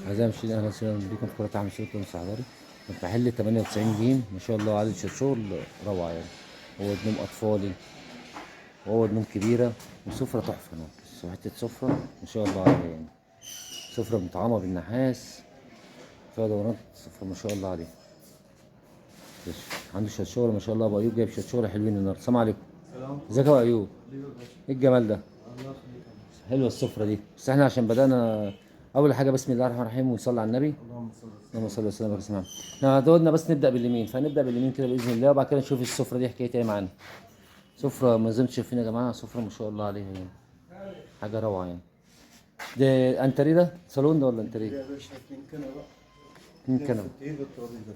أعزائي المشاهدين أهلا وسهلا بكم في قناة أحمد شريف المساعداري. محل 98 جيم ما شاء الله، عدد شغل روعة يعني. أوض نوم أطفالي وأوض نوم كبيرة وسفرة تحفة. حتة سفرة ما شاء الله عليها يعني. سفرة مطعمة بالنحاس فيها دورات، سفرة ما شاء الله عليها. عنده شوية شغل ما شاء الله. أبو أيوب جايب شوية شغل حلوين النهاردة. السلام عليكم. سلام. ازيك يا أبو أيوب؟ حبيبي يا باشا. إيه الجمال ده؟ الله يخليك يا باشا. حلوة السفرة دي، بس إحنا عشان بدأنا أول حاجة بسم الله الرحمن الرحيم ونصلي على النبي. اللهم صل اللهم وسلم. صل وسلم وبارك على محمد. احنا هتقعدنا بس نبدا باليمين، فهنبدا باليمين كده باذن الله، وبعد كده نشوف السفره دي حكايتها ايه معانا. سفره ما زلت شايفين يا جماعه، سفره ما شاء الله عليها يعني. حاجه روعه يعني. ده انتريه، ده صالون ده ولا انتريه؟ يا باشا اتنين كنبه. اتنين اتنين كنبه. فتيل بالترابيزه.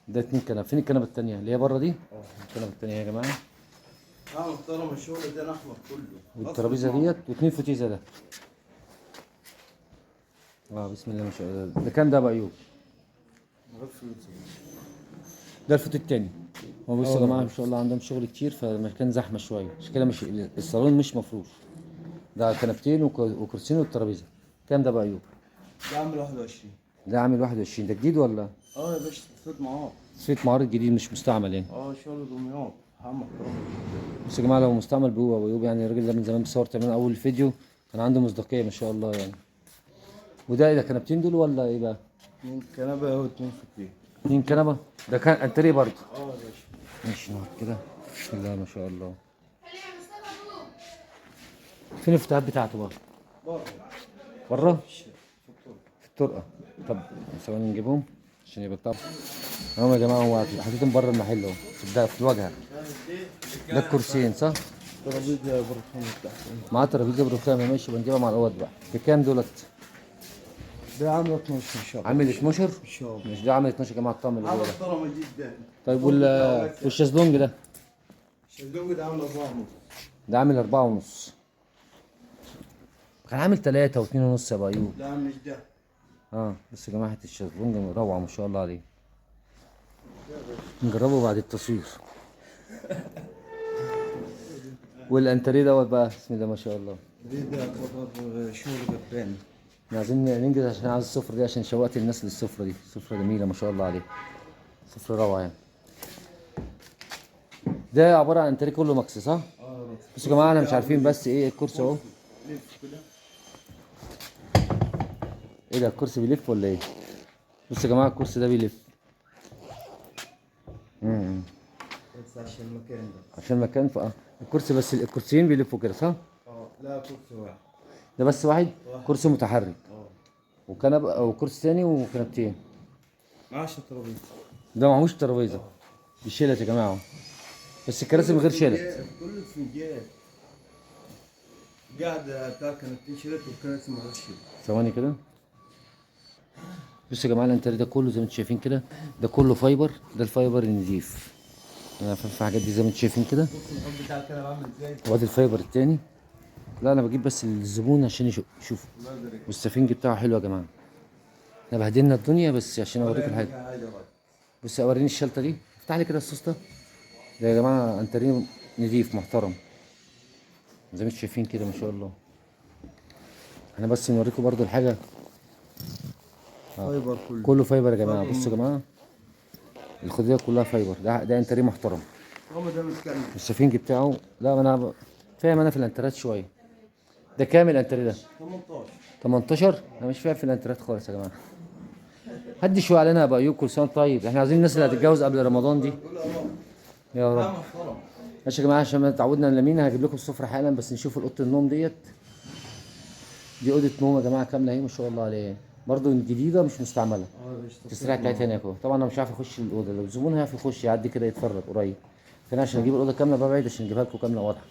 ده اتنين كنبه. فين الكنبه التانيه اللي هي بره دي؟ اه. الكنبه التانيه يا جماعه. محترم الشغل ده احمر كله. والترابيزه ديت واتنين فتيزه ده. بسم الله ما شاء الله. ده كام ده بقى ايوب؟ ده الفوت التاني. هو بصوا يا جماعه ما شاء الله عندهم شغل كتير، فالمكان زحمه شويه، عشان كده مش الصالون مش مفروش. ده كنبتين وكرسيين والترابيزه. كام ده بقى ايوب؟ ده عامل 21. ده عامل 21. ده جديد ولا؟ اه يا باشا صوت معاه. صيت معارض جديد مش مستعمل يعني. اه شغل دمياط. محترم. بس يا جماعه لو مستعمل بيبقى ابو ايوب يعني. الراجل ده من زمان بيصور تمام. اول فيديو كان عنده مصداقيه ما شاء الله يعني. وده ايه ده، كنبتين دول ولا ايه بقى؟ اتنين كنبه واتنين فتيل. اتنين كنبه. ده كان انتريه برضه. اه يا باشا. ماشي نقعد كده. بسم الله ما شاء الله. فين الفتحات بتاعته بقى؟ بره. بره؟ في الطرق. في الطرقه. طب ثواني نجيبهم عشان يبقى الطبع. اهو يا جماعه، هو حاططهم بره المحل اهو، في الواجهه. ده الكرسيين صح؟ ترابيزه برخام تحت. معاه ترابيزه برخامه. ماشي بنجيبها مع الاوض بقى. بكام دولت؟ ده عامل 12 ان شاء الله. عامل 12. ان شاء الله. مش ده عامل 12 يا جماعه الطقم اللي جوه ده. محترمه جدا. طيب الشيزلونج والشезлونج ده؟ ده عامل 4 ونص. ده عامل 4 ونص. كان عامل 3 و2 ونص يا ابو ايوب. لا مش ده. بس يا جماعه الشезлونج روعه ما شاء الله عليه. نجربه بعد التصوير. والانتريه دوت بقى بسم الله ما شاء الله. ده يعتبر شغل جبان. احنا عايزين ننجز عشان عايز السفره دي، عشان شوقت الناس للسفره دي. سفره جميله ما شاء الله عليه. سفره روعه يعني. ده عباره عن انتريه كله مكس صح؟ بس يا جماعه احنا مش عارفين بس ايه الكرسي اهو. لف كده. ايه ده، الكرسي بيلف ولا ايه؟ بص يا جماعه الكرسي ده بيلف. بس عشان المكان ده. عشان مكان الكرسي، بس الكرسيين بيلفوا كده صح؟ لا كرسي واحد. ده بس واحد. كرسي متحرك. اه. وكنبه او كرسي تاني وكنبتين. معاش الترابيزه. ده معهوش ترابيزه. بيشيلت يا جماعه. بس الكراسي من غير شيلت. كل الفنجان. قاعدة بتاع كانت شيلت والكراسي ما غيرش. ثواني كده. بصوا يا جماعه الانتريه ده كله زي ما انتم شايفين كده. ده كله فايبر. ده الفايبر النضيف. انا فاهم في الحاجات دي زي ما انتم شايفين كده. بص الحب بتاع الكنبه عامل ازاي. وادي الفايبر التاني. لا انا بجيب بس الزبون عشان يشوف. الله يبارك. والسفنج بتاعه حلو يا جماعه. احنا بهدلنا الدنيا بس عشان اوريك الحاجه. بص اوريني الشلته دي. افتح لي كده السوسته. ده يا جماعه انتريه نضيف محترم. زي ما انتم شايفين كده ما شاء الله. احنا بس نوريكم برضو الحاجه. فايبر كله. كله فايبر يا جماعه. بصوا يا جماعه الخديه كلها فايبر. ده انتريه محترم. هو ده متكلم. السفنج بتاعه. لا انا فاهم انا في الانترات شويه. ده كام الانتريه ده؟ 18. 18. انا مش فاهم في الانترات خالص يا جماعه. هدي شويه علينا يا ابو ايوب. كل سنه وأنت طيب. احنا عايزين الناس اللي هتتجوز قبل رمضان دي. يا رب. محترم. ماشي يا جماعه عشان ما تعودنا لمينا. هجيب لكم السفره حالا بس نشوف اوضه النوم ديت. دي اوضه نوم يا جماعه كامله اهي ما شاء الله عليها. برضو جديده مش مستعمله. التسريحه بتاعتها هنا اهو. طبعا انا مش عارف اخش الاوضه. لو الزبون هيعرف يخش يعدي كده يتفرج قريب. فانا عشان اجيب الاوضه كامله ببعد عشان اجيبها لكم كامله واضحه.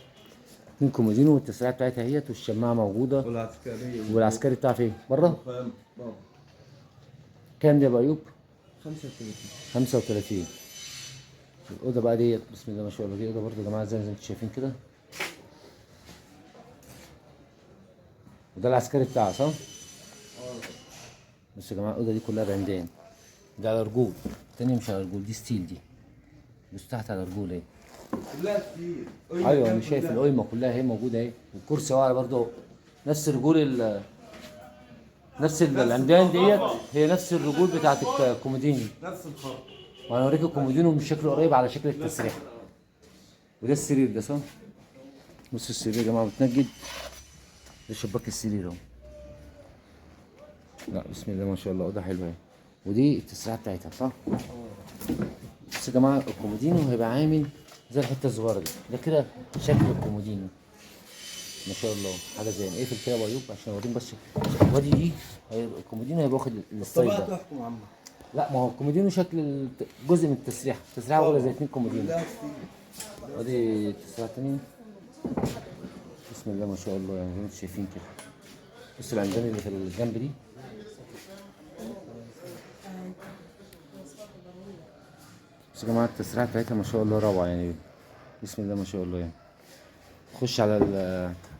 اتنين كومودينو والتسريحه بتاعتها اهيت والشماعه موجوده. والعسكرية. والعسكري بتاع فين؟ بره؟ فاهم. بابا. كام ده يا ابو ايوب؟ 35. 35. الاوضه بقى ديت بسم الله ما شاء الله. دي اوضه برضو يا جماعه زي ما انتم شايفين كده. وده العسكري بتاعها صح؟ بصوا يا جماعه الاوضه دي كلها بعمدان. ده على رجول. التانية مش على رجول. دي ستيل دي. بص تحت على رجول اهي. كلها كتير. ايوه انا شايف القايمه كلها اهي موجوده اهي. والكرسي واقع برضه نفس رجول نفس العمدان ديت هي نفس الرجول بتاعت الكومودينو. نفس الخط. وانا اوريك الكومودينو من شكله قريب على شكل التسريح. وده السرير ده صح؟ بص السرير يا جماعه متنجد. ده شباك السرير اهو. لا بسم الله ما شاء الله اوضه حلوه اهي. ودي التسريحه بتاعتها صح؟ بص يا جماعه الكومودينو هيبقى عامل زي الحته الصغيره دي. ده كده شكل الكومودينو ما شاء الله حاجه زي اقفل كده يا ابو ايوب عشان اوريهم بس. وادي دي الكومودينو هيبقى واخد الستايل طب ده. تحكم يا عم. لا ما هو الكومودينو شكل جزء من التسريحه. التسريحه واخده زي اتنين كومودينو. لا ستيل. ودي التسريحه التانيه. بسم الله ما شاء الله يعني زي ما انتم شايفين كده. بص العمدان اللي في الجنب دي. بصوا يا جماعه التسريحه بتاعتها ما شاء الله روعه يعني. بسم الله ما شاء الله يعني. نخش على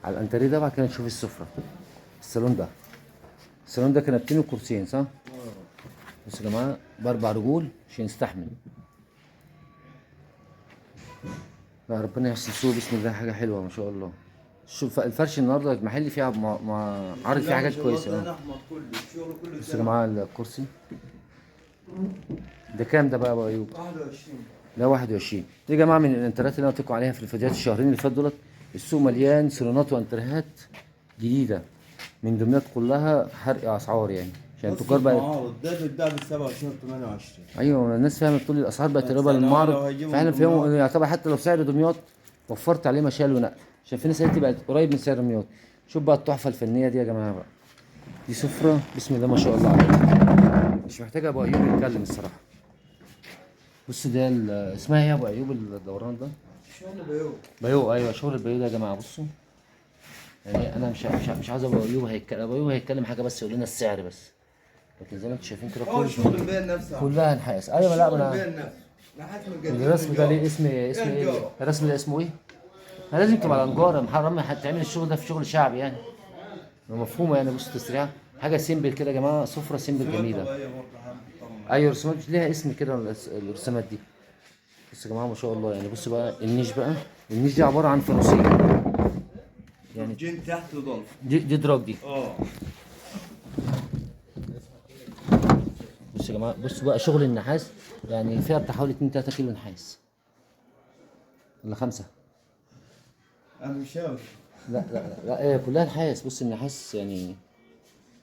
على الانتريه ده بعد كده نشوف السفره. الصالون ده. الصالون ده كنبتين وكرسيين صح؟ بصوا يا جماعه باربع رجول عشان يستحمل. لا ربنا يحسن سوق بسم الله حاجه حلوه ما شاء الله. شوف الفرش النهارده المحل فيها عارض فيه حاجات كويسه. بصوا يا جماعه الكرسي. ده كام ده بقى يا ابو ايوب؟ 21. ده 21. دي يا جماعه من الانترات اللي انا قلت لكم عليها في الفيديوهات الشهرين اللي فاتوا دولت. السوق مليان صالونات وانترهات جديده من دمياط كلها حرق اسعار يعني عشان التجار بقى. ده بيتباع ب 27 28. ايوه الناس فاهمه بتقول الاسعار بقت قريبه لو للمعرض. هيجيبوا فعلا من فهموا دمياط. يعتبر حتى لو سعر دمياط وفرت عليه مشال ونقل عشان في ناس قالت بقت قريب من سعر دمياط. شوف بقى التحفه الفنيه دي يا جماعه بقى. دي سفره بسم الله ما شاء الله عليها. مش محتاجه ابو ايوب يتكلم الصراحه. بص ده اسمها ايه يا ابو ايوب الدوران ده؟ شغل بيوت. بيو ايوه شغل البيو ده يا جماعه بصوا. يعني انا مش عاوز ابو ايوب هيتكلم. ابو ايوب هيتكلم حاجه بس يقول لنا السعر بس. لكن زي ما انتم شايفين كده هو شغل البيع نفسه. كلها نحاس. ايوه لا شغل انا البيع نفسه. نحاس من الجديد. الرسم ده ليه اسم ايه؟ الرسم ده اسمه ايه؟ لازم تبقى الانجاره محرم هتعمل الشغل ده في شغل شعبي يعني. مفهومه يعني. بص التسريحه حاجه سيمبل كده يا جماعه. سفره سيمبل جميله. ايوه رسومات ليها اسم كده الرسومات دي. بص يا جماعه ما شاء الله يعني. بص بقى النيش بقى. النيش دي عباره عن فانوسيه يعني جين تحت ضلف. دي دراج دي. اه. بص يا جماعه بص بقى شغل النحاس يعني فيها بتاع حوالي 2 3 كيلو نحاس ولا 5. انا مش عارف. لا هي كلها نحاس. بص النحاس يعني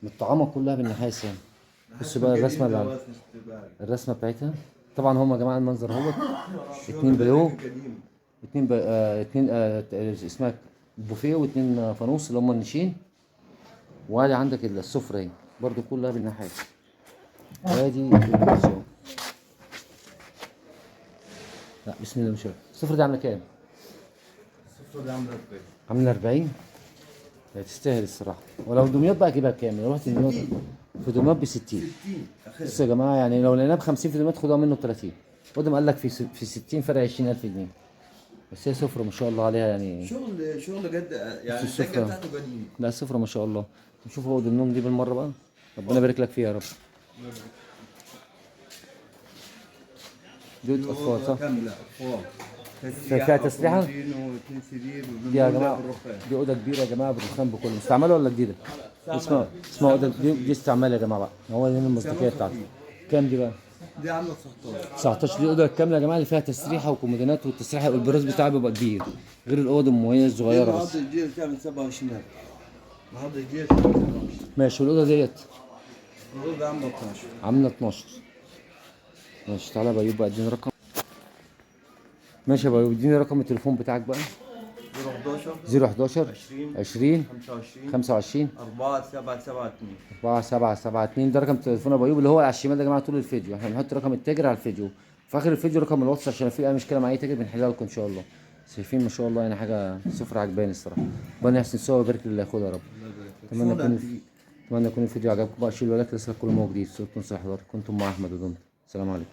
متطعمه كلها بالنحاس يعني. بص بقى الرسمه بقى. الرسمه بتاعتها طبعا هم يا جماعه المنظر اهوت. اتنين بيو اتنين اسمها بوفيه واتنين فانوس اللي هم النشين. وادي عندك السفره اهي برضو كلها بالنحاس. وادي الكرسي. لا بسم الله ما شاء الله. السفره دي عامله كام؟ السفرة دي عاملة 40. عامله 40. هي تستاهل الصراحه. ولو دمياط بقى اجيبها بكام؟ لو رحت دمياط في دمياط ب 60. 60 اخرها. بصوا يا جماعه يعني لو لقيناه ب 50 في دمياط خدوها منه ب 30. قدام قال لك في 60 فرق 20000 جنيه. بس هي سفره ما شاء الله عليها يعني. شغل جد يعني السفرة. الدقه بتاعته قديمه. لا السفره ما شاء الله. نشوف اوضه النوم دي بالمره بقى. ربنا يبارك لك فيها يا رب. دي اوضه اطفال صح؟ كامله اطفال. فيها تسريحة؟ واثنين سرير دي يا جماعه دي اوضه كبيره يا جماعه بالرخام بكله. مستعمله ولا جديده؟ اسمها اوضه دي استعمال يا جماعه بقى. هو دي المصداقيه بتاعته. كام دي بقى؟ دي عامله 19. 19. دي اوضه كامله يا جماعه اللي فيها تسريحه وكومودينات. والتسريحه والبراز بتاعها بيبقى كبير غير الاوضه وهي الصغيره بس. النهارده الجيل تعمل 27000. النهارده الجيل تعمل 27. ماشي. والاوضه ديت الأوضة عامله 12. عامله 12. ماشي. تعالى يا ايوب بقى اديني رقم. ماشي يا ايوب اديني رقم التليفون بتاعك بقى. 011 20 25 4772. 4772. ده رقم تليفون ابو ايوب اللي هو على الشمال ده يا جماعه طول الفيديو. احنا بنحط رقم التاجر على الفيديو. في اخر الفيديو رقم الواتس عشان في اي مشكله مع اي تاجر بنحلها لكم ان شاء الله. شايفين ما شاء الله يعني حاجه سفره عجباني الصراحه. ربنا يحسن سوا ويبارك للي ياخدها يا رب. اتمنى يكون الفيديو عجبكم بقى. شيلوا لايك لسه كل ما هو جديد. صوت نص حضرتك كنتم مع احمد ودمت. السلام عليكم.